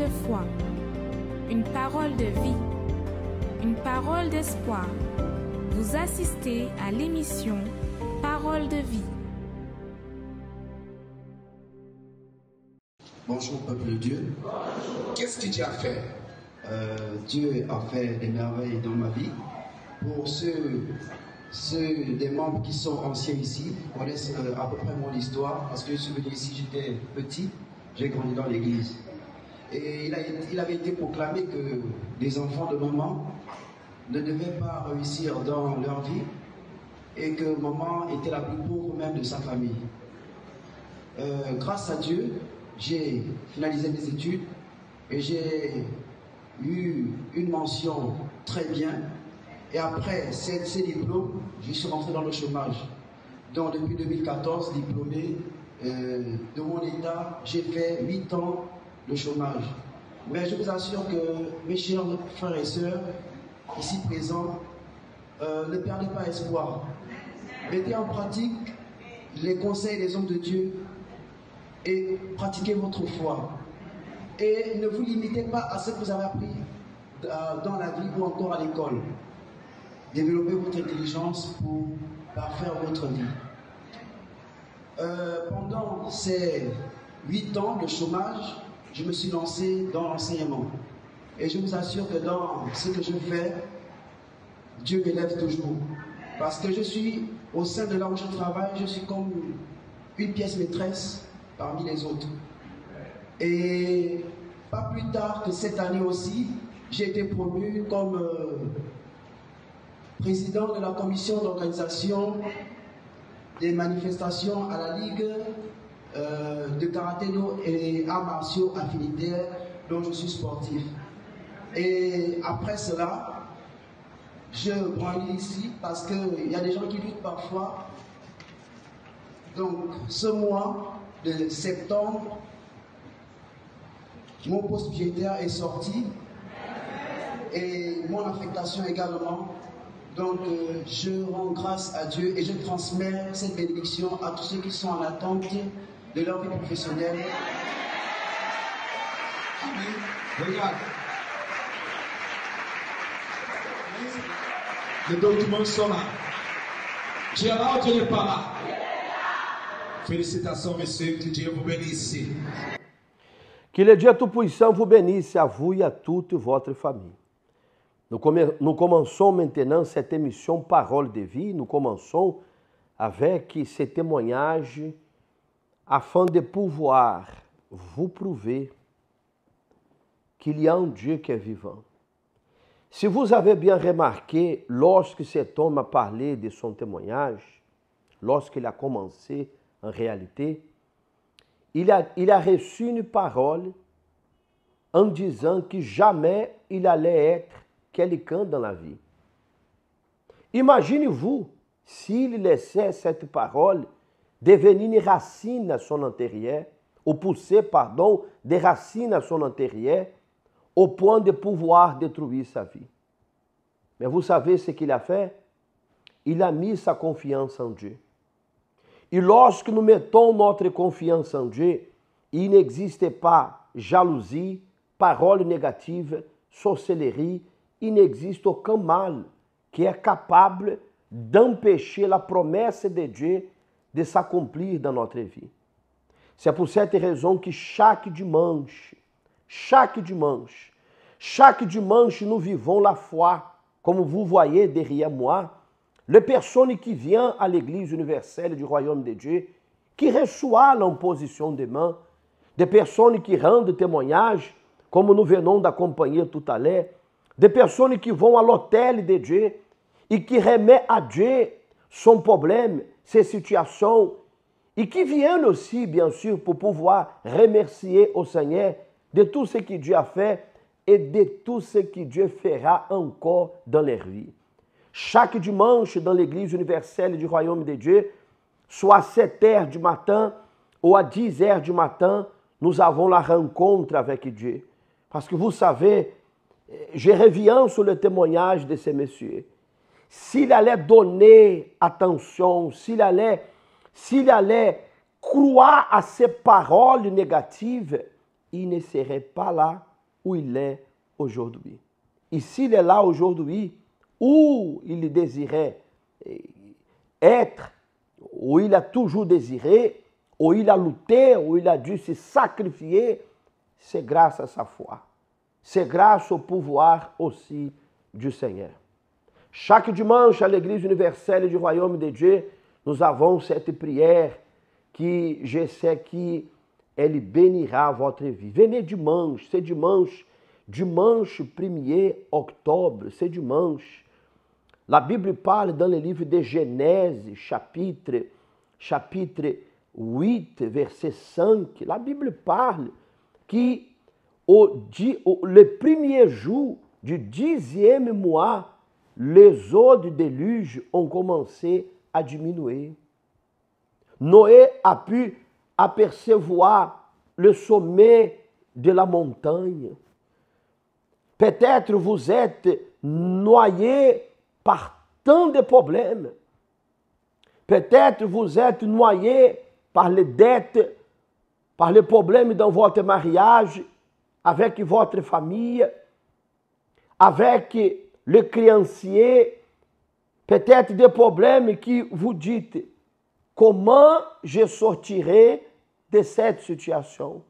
de foi, une parole de vie, une parole d'espoir. Vous assistez à l'émission Parole de vie. Bonjour peuple de Dieu. Qu'est-ce que Dieu a fait? Dieu a fait des merveilles dans ma vie. Pour ceux des membres qui sont anciens ici, connaissent à peu près mon histoire, parce que je suis venu ici, j'étais petit, j'ai grandi dans l'église. Et il avait été proclamé que des enfants de maman ne devaient pas réussir dans leur vie et que maman était la plus pauvre même de sa famille. Grâce à Dieu, j'ai finalisé mes études et j'ai eu une mention très bien. Et après ces diplômes, je suis rentré dans le chômage. Donc depuis 2014, diplômé de mon état, j'ai fait 8 ans de chômage. Mais je vous assure que mes chers frères et sœurs, ici présents, ne perdez pas espoir. Mettez en pratique les conseils des hommes de Dieu et pratiquez votre foi. Et ne vous limitez pas à ce que vous avez appris dans la vie ou encore à l'école. Développez votre intelligence pour parfaire votre vie. Pendant ces 8 ans de chômage, je me suis lancé dans l'enseignement. Et je vous assure que dans ce que je fais, Dieu m'élève toujours. Parce que je suis, au sein de là où je travaille, je suis comme une pièce maîtresse parmi les autres. Et pas plus tard que cette année aussi, j'ai été promu comme président de la commission d'organisation des manifestations à la Ligue de karaté-do et arts martiaux affinitaires dont je suis sportif. Et après cela, je brandis ici parce qu'il y a des gens qui doutent parfois. Donc ce mois de septembre, mon poste budgétaire est sorti et mon affectation également. Donc je rends grâce à Dieu et je transmets cette bénédiction à tous ceux qui sont en attente de leur vie professionnelle. Amen. Regarde. Les documents sont là. Dieu est là ou Dieu n'est pas là? Félicitations, messieurs, que Dieu vous bénisse. Que le Dieu Tout-Puissant vous bénisse à vous et à toute votre famille. Nous commençons maintenant cette émission Parole de vie. Nous commençons avec ces témoignages afin de pouvoir vous prouver qu'il y a un Dieu qui est vivant. Si vous avez bien remarqué, lorsque cet homme a parlé de son témoignage, lorsqu'il a commencé en réalité, il a reçu une parole en disant que jamais il allait être quelqu'un dans la vie. Imaginez-vous s'il laissait cette parole devenir une racine à son intérieur, ou pousser, des racines à son intérieur, au point de pouvoir détruire sa vie. Mais vous savez ce qu'il a fait? Il a mis sa confiance en Dieu. Et lorsque nous mettons notre confiance en Dieu, il n'existe pas jalousie, parole négative, sorcellerie, il n'existe aucun mal qui est capable d'empêcher la promesse de Dieu de s'accomplir dans notre vie. C'est pour cette raison que chaque dimanche, nous vivons la foi, comme vous voyez derrière moi, les personnes qui viennent à l'Église universelle du Royaume de Dieu, qui reçoivent l'imposition des mains, des personnes qui rendent témoignage, comme nous venons d'accompagner tout à l'heure, des personnes qui vont à l'hôtel de Dieu et qui remettent à Dieu son problème, ses situations, et qui viennent aussi, bien sûr, pour pouvoir remercier au Seigneur de tout ce que Dieu a fait et de tout ce que Dieu fera encore dans leur vie. Chaque dimanche, dans l'Église universelle du Royaume de Dieu, soit à 7 heures du matin ou à 10 heures du matin, nous avons la rencontre avec Dieu. Parce que vous savez, je reviens sur le témoignage de ces messieurs. S'il allait donner attention, s'il allait croire à ces paroles négatives, il ne serait pas là où il est aujourd'hui. Et s'il est là aujourd'hui, où il désirait être, où il a toujours désiré, où il a lutté, où il a dû se sacrifier, c'est grâce à sa foi. C'est grâce au pouvoir aussi du Seigneur. Chaque dimanche, à l'Église universelle du Royaume de Dieu, nous avons cette prière qui, je sais qu'elle bénira votre vie. Venez dimanche, c'est dimanche 1er octobre, c'est dimanche. La Bible parle dans le livre de Genèse, chapitre 8, verset 5. La Bible parle que le premier jour du 10e mois, les eaux du déluge ont commencé à diminuer. Noé a pu apercevoir le sommet de la montagne. Peut-être vous êtes noyé par tant de problèmes. Peut-être vous êtes noyé par les dettes, par les problèmes dans votre mariage, avec votre famille, avec le créancier. Peut-être des problèmes qui vous dites, comment je sortirai de cette situation?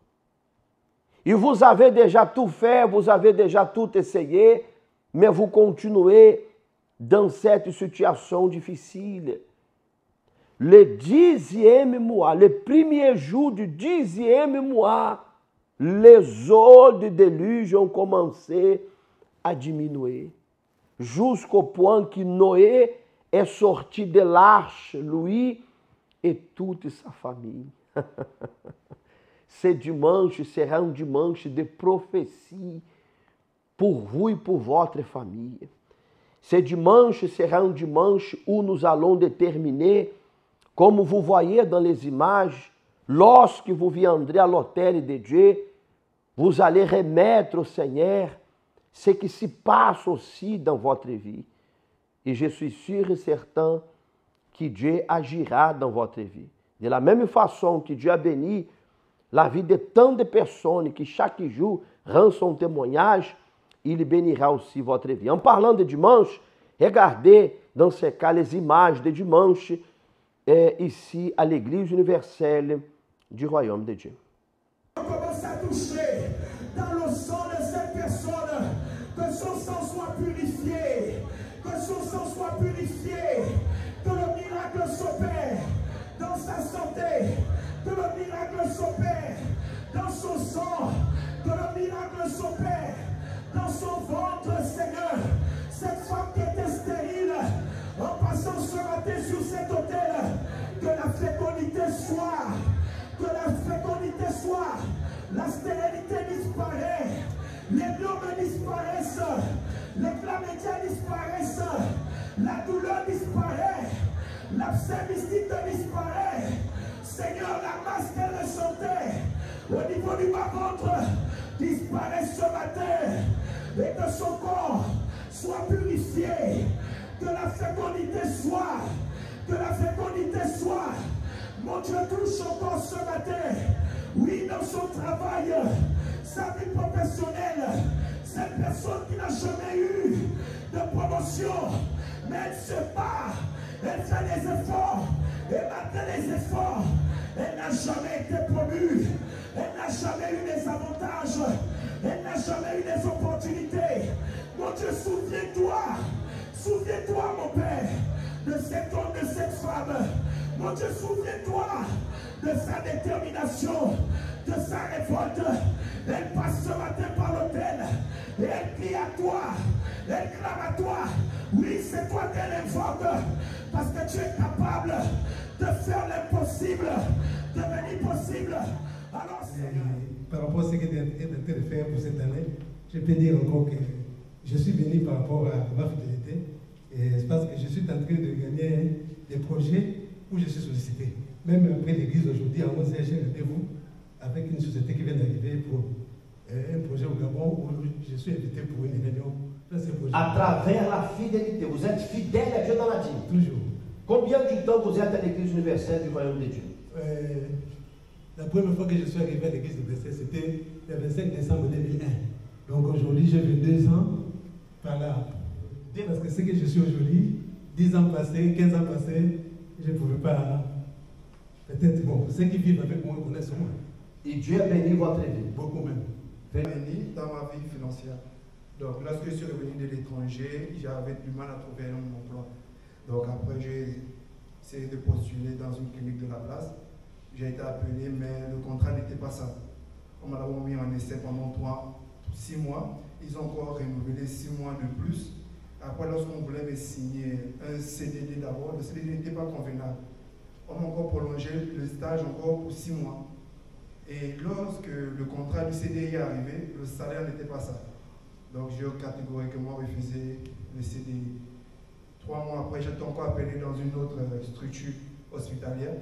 Et vous avez déjà tout fait, vous avez déjà tout essayé, mais vous continuez dans cette situation difficile. Le 10e mois, le premier jour du 10e mois, les eaux du déluge ont commencé à diminuer, jusqu'au point que Noé est sorti de l'arche, lui et toute sa famille. Ce dimanche sera un dimanche de prophétie pour vous et pour votre famille. Ce dimanche sera un dimanche où nous allons déterminer, comme vous voyez dans les images, lorsque vous viendrez à l'autel de Dieu, vous allez remettre au Seigneur ce qui se passe aussi dans votre vie. Et je suis sûr et certain que Dieu agira dans votre vie. De la même façon que Dieu a béni la vie de tant de personnes qui chaque jour rendent son témoignage, il bénira aussi votre vie. En parlant de dimanche, regardez dans ce cas les images de dimanche ici à l'Église universelle du Royaume de Dieu. On commence à toucher dans le sang de cette personne, que son sang soit purifié, que son sang soit purifié, que le miracle s'opère dans sa santé, que le miracle s'opère dans son sang, que le miracle s'opère dans son ventre, Seigneur. Cette femme qui était stérile, en passant ce matin sur cet autel, que la fécondité soit, la stérilité disparaît, les normes disparaissent, les chlamydia disparaissent, la douleur disparaît, l'abcès mystique disparaît. Seigneur, la masse qu'elle ressentait au niveau du bas-ventre disparaît ce matin, et que son corps soit purifié, que la fécondité soit, mon Dieu, touche son corps ce matin, oui, dans son travail, sa vie professionnelle, cette personne qui n'a jamais eu de promotion, mais elle se bat, elle fait des efforts, et malgré les efforts, elle n'a jamais été promue, elle n'a jamais eu des avantages, elle n'a jamais eu des opportunités. Mon Dieu, souviens-toi, mon Père, de cet homme, de cette femme. Mon Dieu, souviens-toi de sa détermination, de sa révolte. Elle passe ce matin par l'autel et elle crie à toi, elle clame à toi. Oui, c'est toi qu'elle invoque, parce que tu es capable de faire l'impossible, devenir possible. Alors, par rapport à ce que tu es en train de faire pour cette année, je peux dire encore que je suis béni par rapport à ma fidélité. Et c'est parce que je suis en train de gagner des projets où je suis sollicité. Même après l'église aujourd'hui, à 11h, j'ai rendez-vous avec une société qui vient d'arriver pour un projet au Gabon où je suis invité pour une réunion. À travers la fidélité, vous êtes fidèle à Dieu dans la vie. Toujours. Combien de temps vous êtes à l'Église universelle du Royaume de Dieu? La première fois que je suis arrivé à l'Église universelle, c'était le 25 décembre 2001. Donc aujourd'hui, j'ai 22 ans par là. Parce que ce que je suis aujourd'hui, 10 ans passés, 15 ans passés, je ne pouvais pas. Peut-être, bon, ceux qui vivent avec moi connaissent moi. Et Dieu a béni votre vie. Beaucoup même. Béni dans ma vie financière. Donc, lorsque je suis revenu de l'étranger, j'avais du mal à trouver un emploi. Donc, après, j'ai essayé de postuler dans une clinique de la place. J'ai été appelé, mais le contrat n'était pas ça. On m'a d'abord mis en essai pendant 6 mois. Ils ont encore renouvelé 6 mois de plus. Après, lorsqu'on voulait me signer un CDD d'abord, le CDD n'était pas convenable. On m'a encore prolongé le stage encore pour 6 mois. Et lorsque le contrat du CDI est arrivé, le salaire n'était pas ça. Donc j'ai catégoriquement refusé le CDI. 3 mois après, j'étais encore appelé dans une autre structure hospitalière.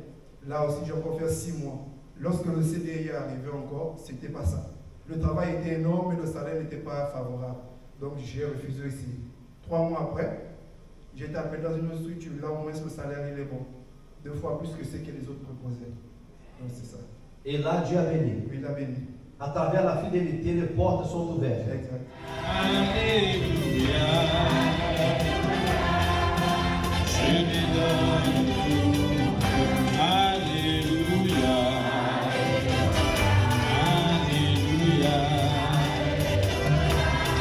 Là aussi, j'ai encore fait 6 mois. Lorsque le CDI est arrivé encore, ce n'était pas ça. Le travail était énorme, mais le salaire n'était pas favorable. Donc j'ai refusé ici. 3 mois après, j'ai été appelé dans une autre structure. Là, au moins, le salaire il est bon. 2 fois plus que ce que les autres proposaient. Donc c'est ça. Et là, Dieu a béni. Oui, il a béni. À travers la fidélité, les portes sont ouvertes. Exact. Alléluia. Je lui donne tout. Alléluia. Alléluia.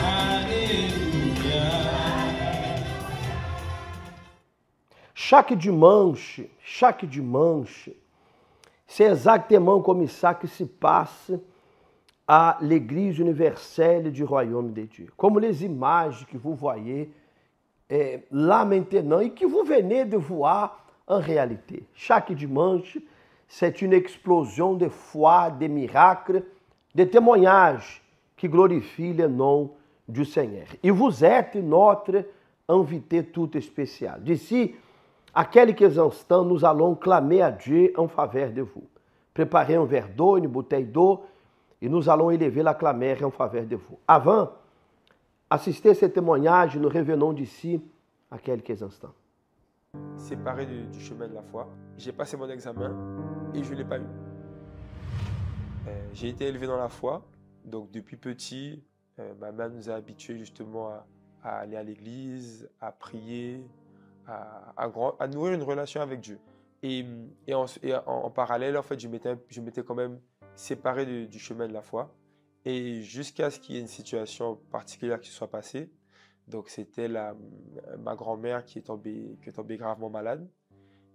Alléluia. Chaque dimanche, c'est exactement comme ça que se passe à l'Église universelle du Royaume de Dieu. Comme les images que vous voyez là maintenant et que vous venez de voir en réalité. Chaque dimanche, c'est une explosion de foi, de miracles, de témoignages qui glorifient le nom du Seigneur. Et vous êtes notre invité tout spécial. D'ici à quelques instants, nous allons clamer à Dieu en faveur de vous. Préparez un verre d'eau, une bouteille d'eau, et nous allons élever la clamère en faveur de vous. Avant d'assister à ce témoignage, nous revenons d'ici à quelques instants. Séparé du chemin de la foi, j'ai passé mon examen et je ne l'ai pas eu. J'ai été élevé dans la foi, donc depuis petit, ma mère nous a habitués justement à aller à l'église, à prier, à nourrir une relation avec Dieu. Et en parallèle, en fait, je m'étais quand même séparé du chemin de la foi. Et jusqu'à ce qu'il y ait une situation particulière qui soit passée. Donc, c'était ma grand-mère qui est tombée gravement malade.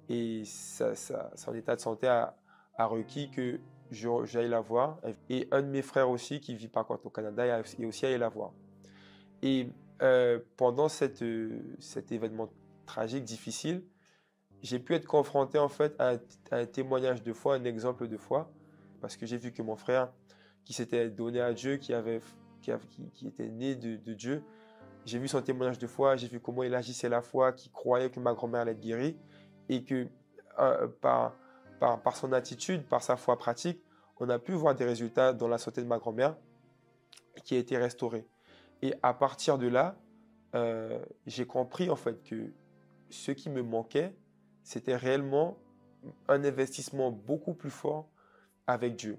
Et son état de santé a requis que j'aille la voir. Et un de mes frères aussi, qui vit par contre au Canada, est aussi allé la voir. Et pendant cet événement tragique, difficile, j'ai pu être confronté en fait à un témoignage de foi, un exemple de foi, parce que j'ai vu que mon frère, qui s'était donné à Dieu, qui était né de Dieu, j'ai vu son témoignage de foi, j'ai vu comment il agissait la foi, qui croyait que ma grand-mère allait être guérie, et que par son attitude, par sa foi pratique, on a pu voir des résultats dans la santé de ma grand-mère, qui a été restaurée. Et à partir de là, j'ai compris en fait que ce qui me manquait, c'était réellement un investissement beaucoup plus fort avec Dieu.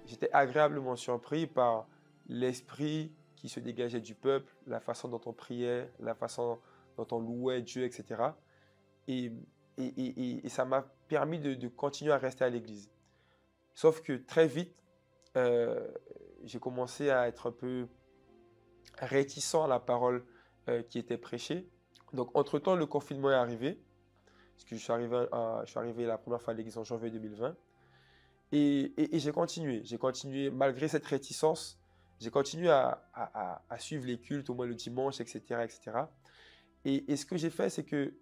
J'étais agréablement surpris par l'esprit qui se dégageait du peuple, la façon dont on priait, la façon dont on louait Dieu, etc. Et ça m'a permis de continuer à rester à l'église. Sauf que très vite, j'ai commencé à être un peu réticent à la parole qui était prêchée. Donc, entre-temps, le confinement est arrivé, parce que je suis arrivé la première fois à l'église en janvier 2020. Et j'ai continué, malgré cette réticence, j'ai continué à suivre les cultes, au moins le dimanche, etc. etc. Et ce que j'ai fait, c'est que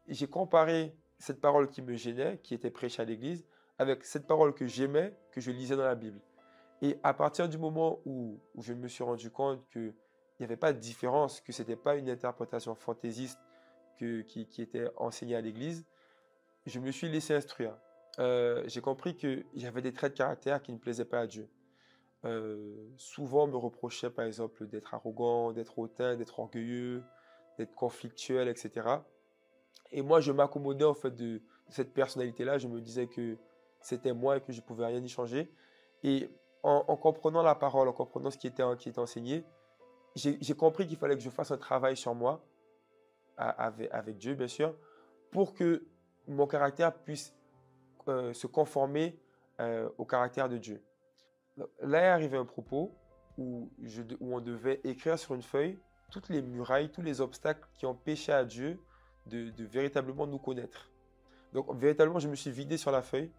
j'ai comparé cette parole qui me gênait, qui était prêchée à l'église, avec cette parole que j'aimais, que je lisais dans la Bible. Et à partir du moment où je me suis rendu compte qu'il n'y avait pas de différence, que ce n'était pas une interprétation fantaisiste qui était enseignée à l'église, je me suis laissé instruire. J'ai compris qu'il y avait des traits de caractère qui ne plaisaient pas à Dieu. Souvent, on me reprochait par exemple d'être arrogant, d'être hautain, d'être orgueilleux, d'être conflictuel, etc. Et moi, je m'accommodais en fait de cette personnalité-là. Je me disais que c'était moi et que je ne pouvais rien y changer. Et en comprenant la parole, en comprenant ce qui était enseigné, j'ai compris qu'il fallait que je fasse un travail sur moi, avec Dieu bien sûr, pour que mon caractère puisse se conformer au caractère de Dieu. Là est arrivé un propos où on devait écrire sur une feuille toutes les murailles, tous les obstacles qui empêchaient à Dieu de véritablement nous connaître. Donc véritablement, je me suis vidé sur la feuille,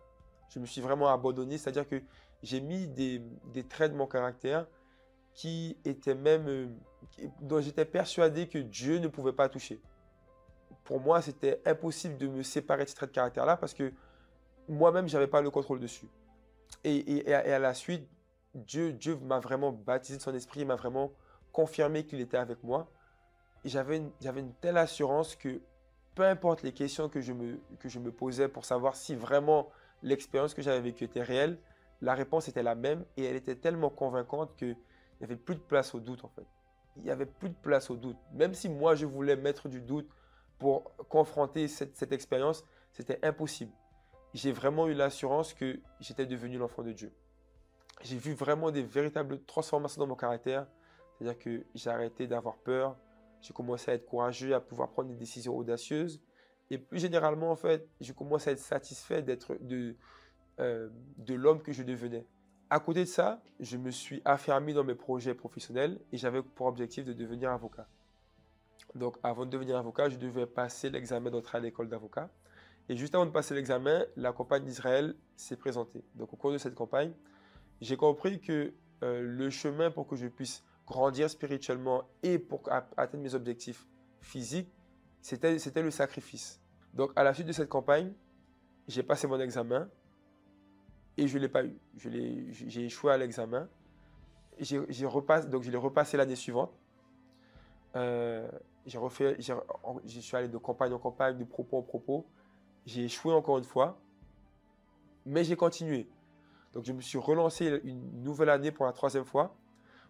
je me suis vraiment abandonné, c'est-à-dire que j'ai mis des traits de mon caractère qui étaient même, dont j'étais persuadé que Dieu ne pouvait pas toucher. Pour moi, c'était impossible de me séparer de ces traits de caractère-là parce que moi-même, je n'avais pas le contrôle dessus. Et à la suite, Dieu m'a vraiment baptisé de son esprit, il m'a vraiment confirmé qu'il était avec moi. Et j'avais une telle assurance que peu importe les questions que je me posais pour savoir si vraiment l'expérience que j'avais vécue était réelle, la réponse était la même et elle était tellement convaincante qu'il n'y avait plus de place au doute en fait. Il n'y avait plus de place au doute. Même si moi je voulais mettre du doute pour confronter cette expérience, c'était impossible. J'ai vraiment eu l'assurance que j'étais devenu l'enfant de Dieu. J'ai vu vraiment des véritables transformations dans mon caractère. C'est-à-dire que j'ai arrêté d'avoir peur. J'ai commencé à être courageux, à pouvoir prendre des décisions audacieuses. Et plus généralement, en fait, je commence à être satisfait de l'homme que je devenais. À côté de ça, je me suis affermi dans mes projets professionnels et j'avais pour objectif de devenir avocat. Donc, avant de devenir avocat, je devais passer l'examen d'entrée à l'école d'avocat. Et juste avant de passer l'examen, la campagne d'Israël s'est présentée. Donc, au cours de cette campagne, j'ai compris que le chemin pour que je puisse grandir spirituellement et pour atteindre mes objectifs physiques, c'était le sacrifice. Donc, à la suite de cette campagne, j'ai passé mon examen et je ne l'ai pas eu. J'ai échoué à l'examen. Donc, je l'ai repassé l'année suivante. Je suis allé de campagne en campagne, de propos en propos. J'ai échoué encore une fois, mais j'ai continué. Donc, je me suis relancé une nouvelle année pour la 3e fois,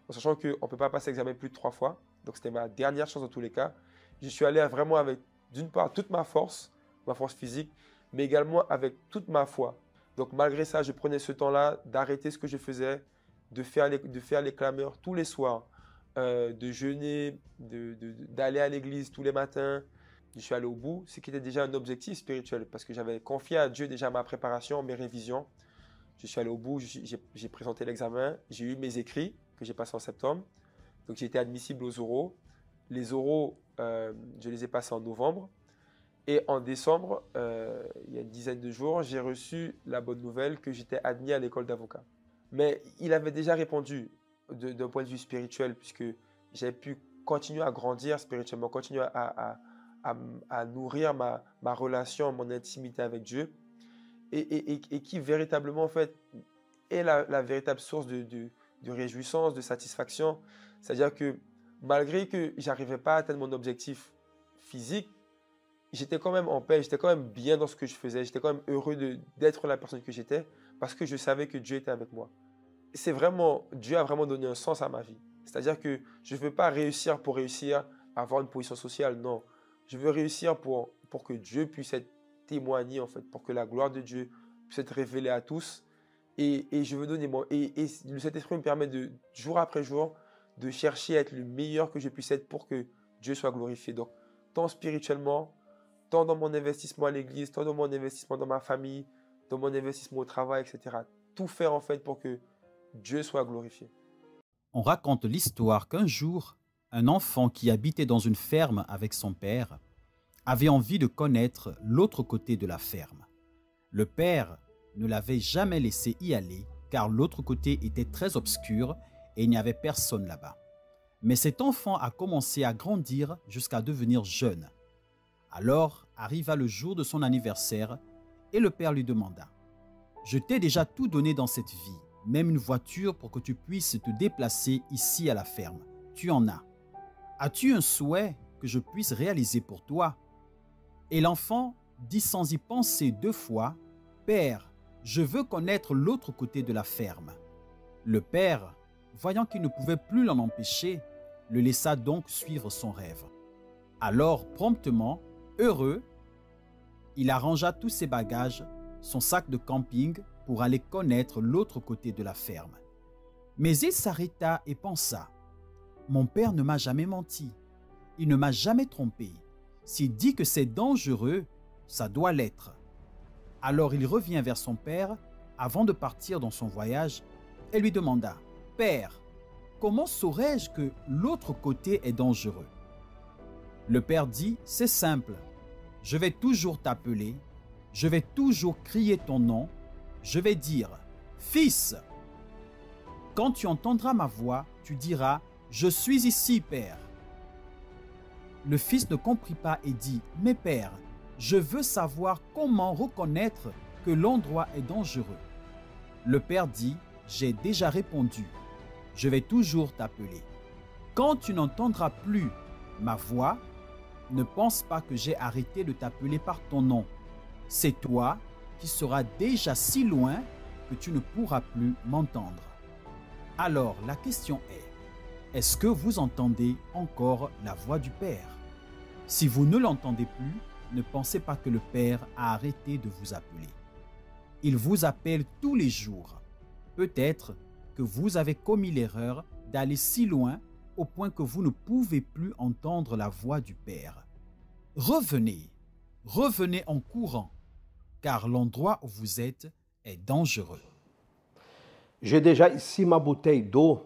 en sachant qu'on ne peut pas passer l'examen plus de 3 fois. Donc, c'était ma dernière chance dans tous les cas. Je suis allé vraiment avec, d'une part, toute ma force physique, mais également avec toute ma foi. Donc, malgré ça, je prenais ce temps-là d'arrêter ce que je faisais, de faire les clameurs tous les soirs, de jeûner, d'aller à l'église tous les matins. Je suis allé au bout, ce qui était déjà un objectif spirituel, parce que j'avais confié à Dieu déjà ma préparation, mes révisions. Je suis allé au bout, j'ai présenté l'examen, j'ai eu mes écrits que j'ai passés en septembre. Donc j'ai été admissible aux oraux. Les oraux, je les ai passés en novembre. Et en décembre, il y a une dizaine de jours, j'ai reçu la bonne nouvelle que j'étais admis à l'école d'avocat. Mais il avait déjà répondu d'un point de vue spirituel, puisque j'avais pu continuer à grandir spirituellement, continuer à nourrir ma relation, mon intimité avec Dieu. Et qui véritablement en fait est la véritable source de réjouissance, de satisfaction. C'est-à-dire que malgré que je n'arrivais pas à atteindre mon objectif physique, j'étais quand même en paix, j'étais quand même bien dans ce que je faisais, j'étais quand même heureux d'être la personne que j'étais parce que je savais que Dieu était avec moi. Dieu a vraiment donné un sens à ma vie. C'est-à-dire que je ne veux pas réussir pour réussir, avoir une position sociale, non. Je veux réussir pour que Dieu puisse être témoigner en fait, pour que la gloire de Dieu puisse être révélée à tous. Et je veux donner et le Saint-Esprit me permet de, jour après jour, de chercher à être le meilleur que je puisse être pour que Dieu soit glorifié. Donc, tant spirituellement, tant dans mon investissement à l'église, tant dans mon investissement dans ma famille, dans mon investissement au travail, etc. Tout faire en fait pour que Dieu soit glorifié. On raconte l'histoire qu'un jour, un enfant qui habitait dans une ferme avec son père avait envie de connaître l'autre côté de la ferme. Le père ne l'avait jamais laissé y aller car l'autre côté était très obscur et il n'y avait personne là-bas. Mais cet enfant a commencé à grandir jusqu'à devenir jeune. Alors arriva le jour de son anniversaire et le père lui demanda « Je t'ai déjà tout donné dans cette vie, même une voiture pour que tu puisses te déplacer ici à la ferme. Tu en as. As-tu un souhait que je puisse réaliser pour toi ?» Et l'enfant dit sans y penser 2 fois, « Père, je veux connaître l'autre côté de la ferme. » Le père, voyant qu'il ne pouvait plus l'en empêcher, le laissa donc suivre son rêve. Alors, promptement, heureux, il arrangea tous ses bagages, son sac de camping pour aller connaître l'autre côté de la ferme. Mais il s'arrêta et pensa, « Mon père ne m'a jamais menti, il ne m'a jamais trompé. S'il dit que c'est dangereux, ça doit l'être. » Alors il revient vers son père avant de partir dans son voyage et lui demanda, « Père, comment saurais-je que l'autre côté est dangereux ?» Le père dit, « C'est simple, je vais toujours t'appeler, je vais toujours crier ton nom, je vais dire, « Fils !» Quand tu entendras ma voix, tu diras, « Je suis ici, Père. » Le fils ne comprit pas et dit, « Mais Père, je veux savoir comment reconnaître que l'endroit est dangereux. » Le père dit, « J'ai déjà répondu, je vais toujours t'appeler. Quand tu n'entendras plus ma voix, ne pense pas que j'ai arrêté de t'appeler par ton nom. C'est toi qui seras déjà si loin que tu ne pourras plus m'entendre. » Alors la question est-ce que vous entendez encore la voix du Père? Si vous ne l'entendez plus, ne pensez pas que le Père a arrêté de vous appeler. Il vous appelle tous les jours. Peut-être que vous avez commis l'erreur d'aller si loin au point que vous ne pouvez plus entendre la voix du Père. Revenez, revenez en courant, car l'endroit où vous êtes est dangereux. J'ai déjà ici ma bouteille d'eau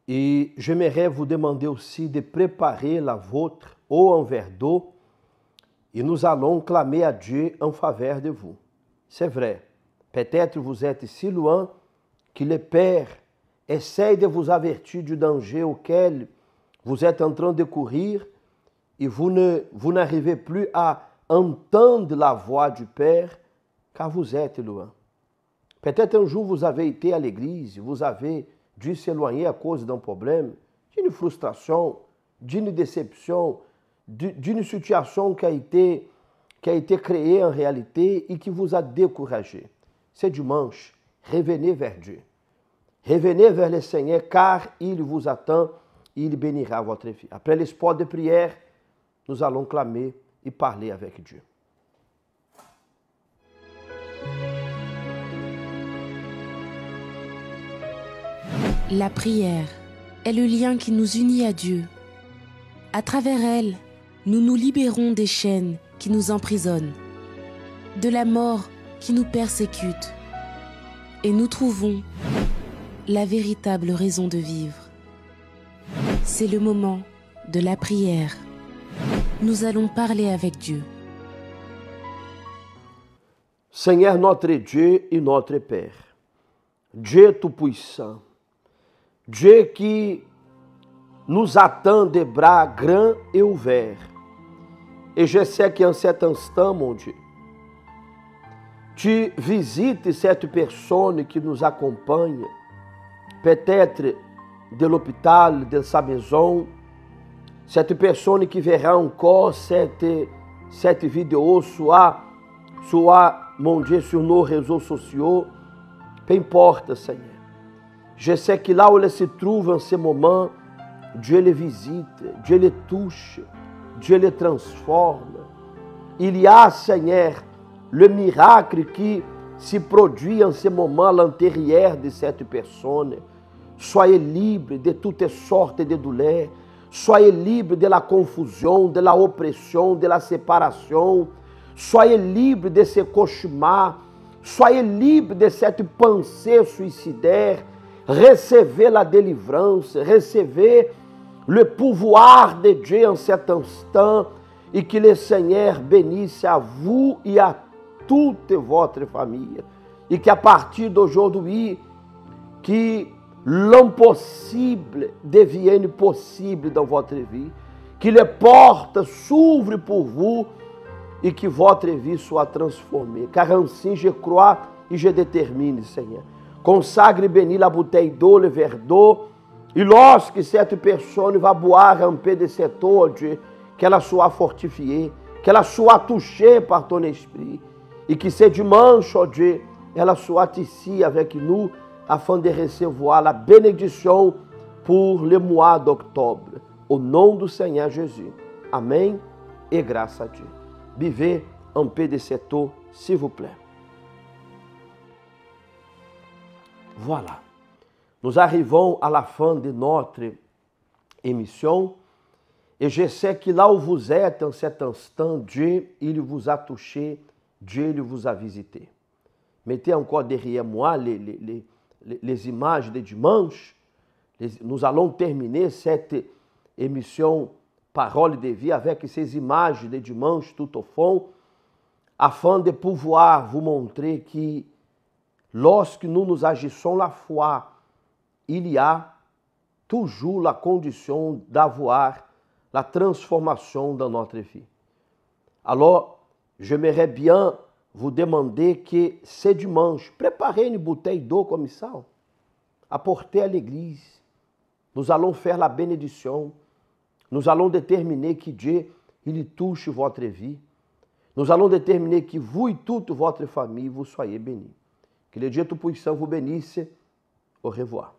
et j'aimerais vous demander aussi de préparer la vôtre ou un verre d'eau et nous allons clamer à Dieu en faveur de vous. C'est vrai, peut-être vous êtes si loin que le Père essaie de vous avertir du danger auquel vous êtes en train de courir et vous n'arrivez plus à entendre la voix du Père car vous êtes loin. Peut-être un jour vous avez été à l'église, vous avez dû s'éloigner à cause d'un problème, d'une frustration, d'une déception, d'une situation qui a été créée en réalité et qui vous a découragé. C'est dimanche, revenez vers Dieu. Revenez vers le Seigneur car il vous attend, il bénira votre vie. Après l'espoir de prière, nous allons clamer et parler avec Dieu. La prière est le lien qui nous unit à Dieu. À travers elle, nous nous libérons des chaînes qui nous emprisonnent, de la mort qui nous persécute, et nous trouvons la véritable raison de vivre. C'est le moment de la prière. Nous allons parler avec Dieu. Seigneur notre Dieu et notre Père, Dieu Tout-Puissant, Dieu qui nous attend de bras grands et ouverts. Et je sais qu'en cet instant, mon Dieu, tu visites cette personne qui nous accompagne, peut-être de l'hôpital, de sa maison, cette personne qui verra encore cette vidéo, soit, mon Dieu, sur nos réseaux sociaux, peu importe, Seigneur. Je sais que là où elle se trouve en ce moment, Dieu les visite, Dieu les touche, Dieu les transforme. Il y a, Seigneur, le miracle qui se produit en ce moment à l'intérieur de cette personne. Soyez libre de toutes sortes de douleurs. Soyez libre de la confusion, de la oppression, de la séparation. Soyez libre de ces cauchemars. Soyez libre de cette pensée suicidaire. Recevez la délivrance, recevez le pouvoir de Dieu en cet instant et que le Seigneur bénisse à vous et à toute votre famille. Et qu'à partir d'aujourd'hui, que l'impossible devienne possible dans votre vie, que les portes s'ouvrent pour vous et que votre vie soit transformée. Car ainsi je crois et je détermine, Seigneur. Consagre et bénis la bouteille d'eau, le verre d'eau. Et lorsque cette personne va boire un peu de cette eau, Dieu, qu'elle soit fortifiée, qu'elle soit touchée par ton esprit. Et que ce dimanche, oh Dieu, elle soit ici avec nous afin de recevoir la bénédiction pour le mois d'octobre. Au nom du Seigneur Jésus. Amém et grâce à Dieu. Buvez un peu de cette eau, s'il vous plaît. Voilà. Nous arrivons à la fin de notre émission et je sais que là où vous êtes en cet instant, Dieu, il vous a touché, Dieu, il vous a visité. Mettez encore derrière moi les images de dimanche. Nous allons terminer cette émission Parole de Vie avec ces images de dimanche tout au fond, afin de pouvoir vous montrer que lorsque nous agissons la foi, il y a toujours la condition d'avoir la transformation dans notre vie. Alors, j'aimerais bien vous demander que ce dimanche, préparez une bouteille d'eau comme ça, apportez à l'église. Nous allons faire la bénédiction. Nous allons déterminer que Dieu, il touche votre vie. Nous allons déterminer que vous et toute votre famille, vous soyez bénis. Que le Dieu Tout-Puissant vous bénisse. Au revoir.